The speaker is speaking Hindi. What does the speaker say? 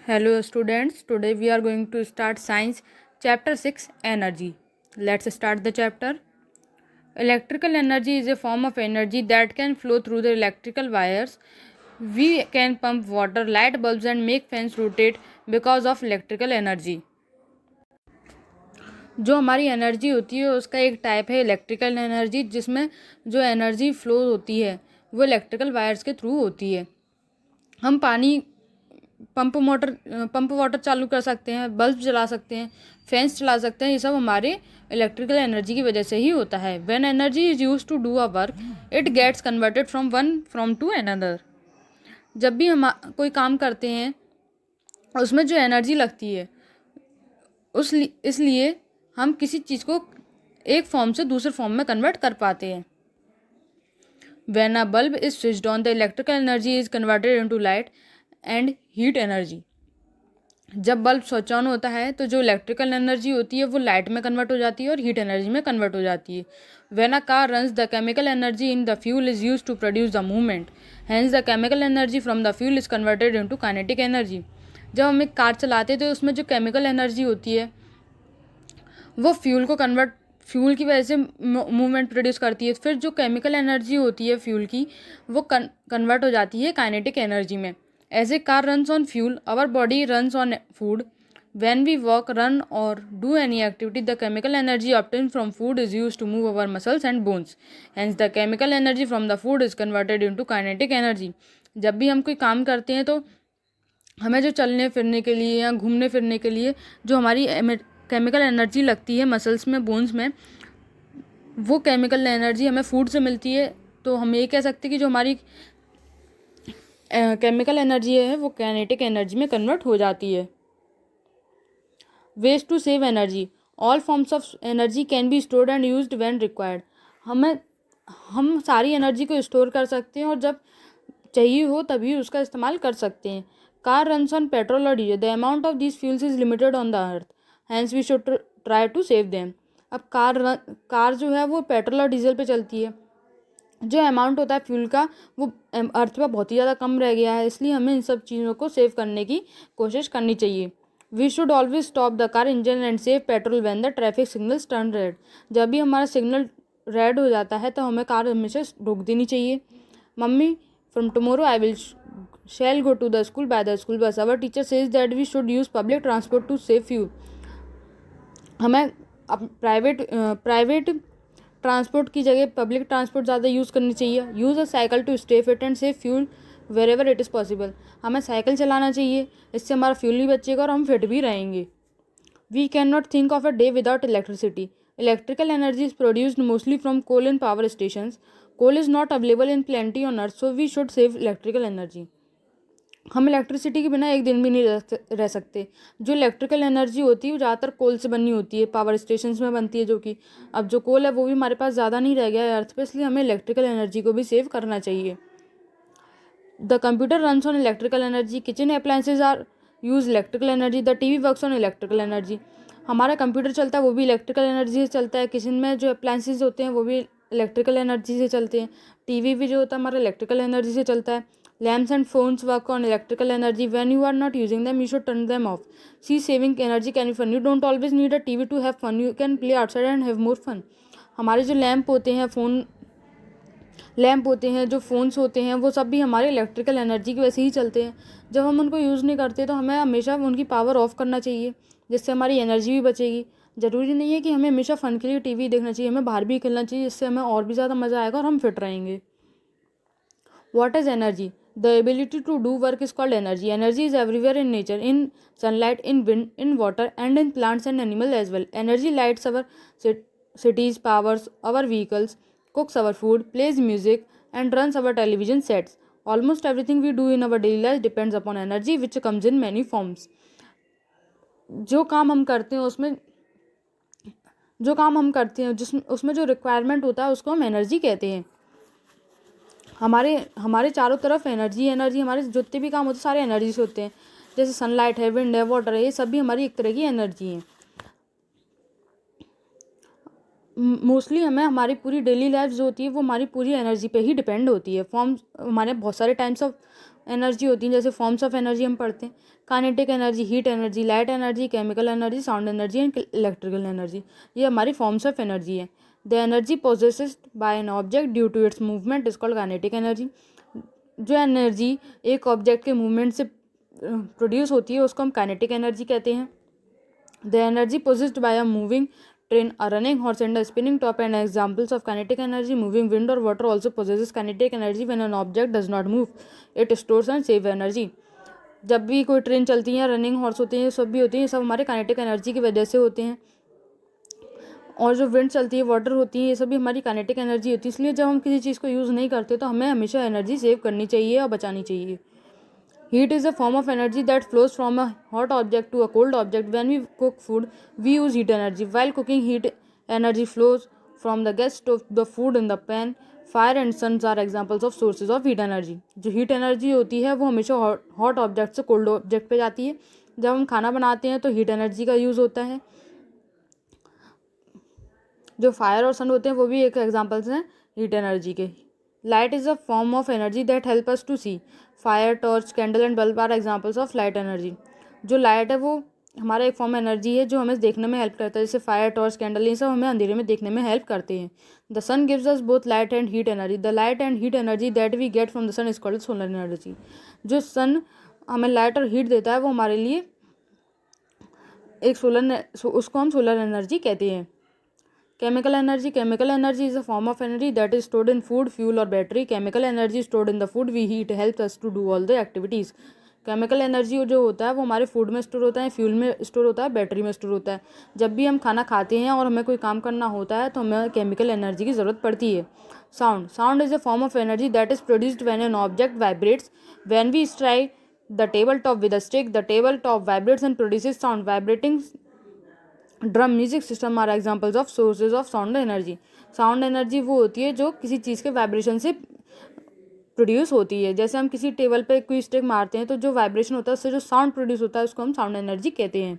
Hello students, today we are going to start science chapter 6 energy. Let's start the chapter. Electrical energy is a form of energy that can flow through the electrical wires. We can pump water, light bulbs and make fans rotate because of electrical energy. जो हमारी एनर्जी होती है उसका एक टाइप है इलेक्ट्रिकल एनर्जी, जिसमें जो एनर्जी फ्लो होती है वो इलेक्ट्रिकल वायर्स के थ्रू होती है। हम पानी पंप वाटर चालू कर सकते हैं, बल्ब जला सकते हैं, फैंस चला सकते हैं। ये सब हमारे इलेक्ट्रिकल एनर्जी की वजह से ही होता है। When energy is use to do a work it gets converted from to another. जब भी हम कोई काम करते हैं उसमें जो एनर्जी लगती है इसलिए हम किसी चीज़ को एक फॉर्म से दूसरे फॉर्म में कन्वर्ट कर पाते हैं। When a bulb is switched on the electrical energy is converted into light and heat energy. जब बल्ब स्विच ऑन होता है तो जो इलेक्ट्रिकल एनर्जी होती है वो लाइट में कन्वर्ट हो जाती है और हीट एनर्जी में कन्वर्ट हो जाती है। When a car runs the chemical energy in the fuel is use to produce the movement, hence the chemical energy from the fuel is converted into kinetic energy. जब हम एक कार चलाते हैं तो उसमें जो केमिकल एनर्जी होती है वो फ्यूल की वजह से मूवमेंट प्रोड्यूस करती है। फिर जो केमिकल एनर्जी होती है फ्यूल की वो कन्वर्ट हो जाती है काइनेटिक एनर्जी में। As a car runs on fuel, our body runs on food. When we walk, run, or do any activity, the chemical energy obtained from food is used to move our muscles and bones. Hence, the chemical energy from the food is converted into kinetic energy. जब भी हम कोई काम करते हैं तो हमें जो चलने फिरने के लिए या घूमने फिरने के लिए जो हमारी केमिकल एनर्जी लगती है मसल्स में, बोन्स में, वो केमिकल एनर्जी हमें फूड से मिलती है। तो हम ये कह सकते हैं कि जो हमारी केमिकल एनर्जी है वो काइनेटिक एनर्जी में कन्वर्ट हो जाती है। Waste to save energy, all forms of energy can be stored and used when required. हम सारी एनर्जी को स्टोर कर सकते हैं और जब चाहिए हो तभी उसका इस्तेमाल कर सकते हैं। कार रन्स ऑन पेट्रोल और diesel, the amount of this fuels is limited on the earth, hence we should try to save them. अब कार जो है वो पेट्रोल और डीजल पे चलती है। जो अमाउंट होता है फ्यूल का वो अर्थ पर बहुत ही ज़्यादा कम रह गया है, इसलिए हमें इन सब चीज़ों को सेव करने की कोशिश करनी चाहिए। We should always stop the car engine and save petrol when the traffic signals turn red. जब भी हमारा सिग्नल रेड हो जाता है तो हमें कार हमेशा रोक देनी चाहिए। Mummy, from tomorrow I will shall go to the school by the school bus. Our teacher says that we should use public transport to save fuel. हमें प्राइवेट ट्रांसपोर्ट की जगह पब्लिक ट्रांसपोर्ट ज़्यादा यूज़ करनी चाहिए। Use a cycle to stay fit and save fuel wherever it is possible. हमें साइकिल चलाना चाहिए, इससे हमारा फ्यूल नहीं बचेगा और हम फिट भी रहेंगे। We can not think of a day without electricity. Electrical energy is produced mostly from coal in power stations. Coal is not available in plenty on earth, so we should save electrical energy. हम इलेक्ट्रिसिटी के बिना एक दिन भी नहीं रह सकते। जो इलेक्ट्रिकल एनर्जी होती है वो ज़्यादातर कोल से बनी होती है, पावर स्टेशंस में बनती है, जो कि अब जो कोल है वो भी हमारे पास ज़्यादा नहीं रह गया है अर्थ पे, इसलिए हमें इलेक्ट्रिकल एनर्जी को भी सेव करना चाहिए। The computer runs on electrical energy, kitchen appliances are use electrical energy, the TV works on electrical energy. हमारा कंप्यूटर चलता है वो भी इलेक्ट्रिकल एनर्जी से चलता है। किचन में जो अप्लायंसेज होते हैं वो भी इलेक्ट्रिकल एनर्जी से चलते हैं। टीवी भी जो होता है हमारा इलेक्ट्रिकल एनर्जी से चलता है। Lamps and phones work on electrical energy. When you are not using them, you should turn them off. See, saving energy can be fun. You don't always need a TV to have fun. You can play outside and have more fun. हमारे जो लैंप होते हैं, जो फ़ोन्स होते हैं, वो सब भी हमारे इलेक्ट्रिकल एनर्जी की वजह से ही चलते हैं। जब हम उनको यूज़ नहीं करते तो हमें हमेशा उनकी पावर ऑफ करना चाहिए, जिससे हमारी एनर्जी भी बचेगी। ज़रूरी नहीं है कि हमें हमेशा फ़न के लिए टीवी देखना चाहिए, हमें बाहर भी खेलना चाहिए, जिससे हमें और भी ज़्यादा मज़ा आएगा और हम फिट रहेंगे। What is energy? The ability to do work is called energy. Energy is everywhere in nature, in sunlight, in wind, in water, and in plants and animals as well. Energy lights our cities, powers our vehicles, cooks our food, plays music, and runs our television sets. Almost everything we do in our daily life depends upon energy, which comes in many forms. जो काम हम करते हैं उसमें जो रिक्वायरमेंट होता है उसको हम एनर्जी कहते हैं। हमारे चारों तरफ एनर्जी हमारे जितने भी काम होते हैं सारे एनर्जी से होते हैं। जैसे सनलाइट है, विंड है, वाटर है, ये सब भी हमारी एक तरह की एनर्जी है। मोस्टली हमारी पूरी डेली लाइफ जो होती है वो हमारी पूरी एनर्जी पे ही डिपेंड होती है। हमारे बहुत सारे टाइप्स ऑफ एनर्जी होती हैं, जैसे फॉर्म्स ऑफ एनर्जी हम पढ़ते हैं, kinetic energy, heat energy, light energy, chemical energy, sound energy and electrical energy. ये हमारी फॉर्म्स ऑफ एनर्जी है। The energy possessed by an object due to its movement is called kinetic energy. जो एनर्जी एक ऑब्जेक्ट के मूवमेंट से प्रोड्यूस होती है उसको हम काइनेटिक एनर्जी कहते हैं। The energy possessed by a moving train, a running horse and a spinning top and examples of kinetic energy. Moving wind or water also possesses kinetic energy when an object does not move. It stores and save energy. जब भी कोई ट्रेन चलती है, रनिंग हॉर्स होते हैं, सब भी होती हैं, सब हमारे काइनेटिक एनर्जी की वजह से होते हैं। और जो विंड चलती है, वाटर होती है, ये सब भी हमारी काइनेटिक एनर्जी होती है। इसलिए जब हम किसी चीज़ को यूज़ नहीं करते तो हमें हमेशा एनर्जी सेव करनी चाहिए और बचानी चाहिए। Heat is a form of energy that flows from a hot object to a cold object. When we cook food, we use heat energy. While cooking, heat energy flows from the gas to the food in the pan. Fire and suns are examples of sources of heat energy. जो heat energy होती है वो हमेशा hot object से cold object पे जाती है। जब हम खाना बनाते हैं तो heat energy का यूज़ होता है। जो फायर और सन होते हैं वो भी एक एग्जाम्पल्स हैं हीट एनर्जी के। Light is a form of energy that help us to see. Fire, torch, candle and bulb are examples of light energy. जो लाइट है वो हमारा एक फॉर्म एनर्जी है जो हमें देखने में हेल्प करता है, जैसे फायर, टॉर्च, कैंडल, ये सब हमें अंधेरे में देखने में हेल्प करते हैं। The sun gives us both light and heat energy. The light and heat energy that we get from the sun is called solar energy. जो सन हमें लाइट और हीट देता है वो हमारे लिए एक उसको हम सोलर एनर्जी कहते हैं। Chemical energy. Chemical energy is a form of energy that is stored in food, fuel or battery. Chemical energy stored in the food we eat helps us to do all the activities. Chemical energy जो होता है वो हमारे फूड में स्टोर होता है, फ्यूल में स्टोर होता है, बैटरी में स्टोर होता है। जब भी हम खाना खाते हैं और हमें कोई काम करना होता है तो हमें केमिकल एनर्जी की ज़रूरत पड़ती है। Sound. Sound is a form of energy that is produced when an object vibrates. When we strike the table top with a stick, the table top vibrates and produces sound. Vibrating drum, music system are examples of sources of sound energy. Sound energy वो होती है जो किसी चीज़ के वाइब्रेशन से प्रोड्यूस होती है। जैसे हम किसी टेबल पे कोई स्टिक मारते हैं तो जो वाइब्रेशन होता है उससे जो साउंड प्रोड्यूस होता है उसको हम साउंड एनर्जी कहते हैं।